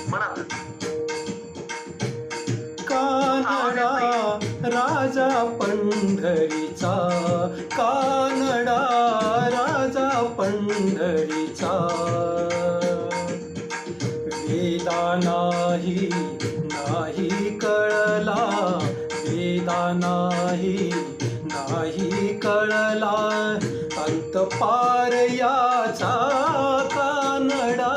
म्हणा ना. कानडा राजा पंढरीचा, कानडा राजा पंढरीचा, वेदा नाही कळला, वेदा नाही कळला, अंत पार याचा, कानडा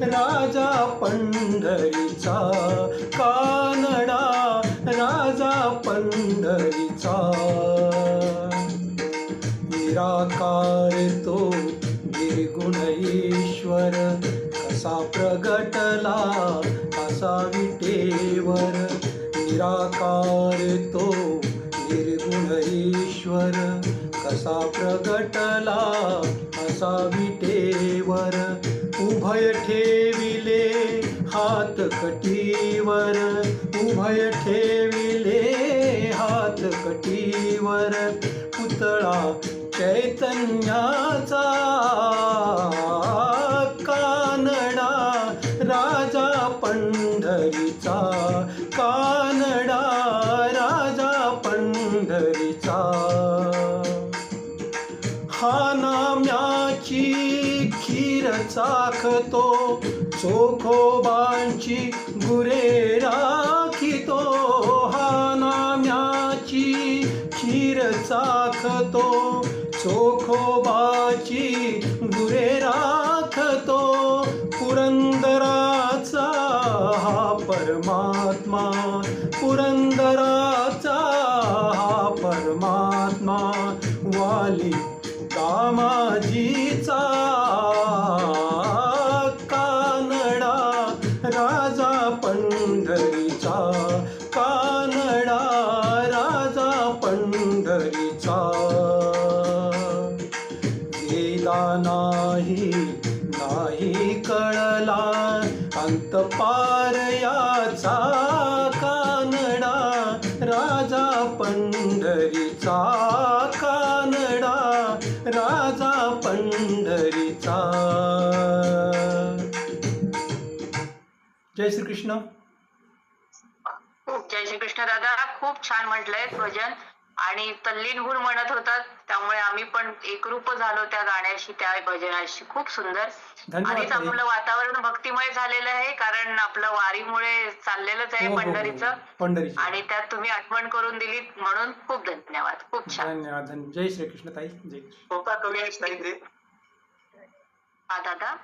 राजा पंढरीचा, कानडा राजा पंढरीचा. निराकार तो निर्गुण ईश्वर, कसा प्रगटला असा विटेवर. निराकार तो निर्गुण ईश्वर, कसा प्रगटला असा विटेवर. उभय ठेविले हात कटीवर, उभय ठेविले हात कटीवर, पुतळा चैतन्याचा, कानडा राजा पंढरीचा, कानडा राजा पंढरीचा. हा नाम्याची खीर चाखतो, चोखोबांची गुरे राखितो. हा नाम्याची खीर चाखतो, चोखोबाची गुरे राखतो. पुरंदराचा हा परमात्मा, पुरंदराचा हा परमात्मा, वाली दामाजीचा, कानडा राजा पंढरीचा, कानडा राजा पंढरीचा. वेदा नाही कळला, अंत पार याचा, कानडा राजा पंढरीचा, कानडा राजा पंढरीचा. जय श्री कृष्ण. जय श्री कृष्ण दादा. खूप छान म्हटलंय भजन आणि तल्लीन होऊन म्हणत होतात, त्यामुळे आम्ही पण एकरूप झालो त्या गाण्याशी, त्या भजनाशी. खूप सुंदर. आणि आपलं वातावरण भक्तिमय झालेलं आहे, कारण आपलं वारीमुळे चाललेलंच आहे पंढरीचं, आणि त्यात तुम्ही आठवण करून दिली म्हणून खूप धन्यवाद. खूप छान. धन्यवाद. जय श्री कृष्ण ताई. जय. स्वतः कवी आहेत ताई ते. हा दादा.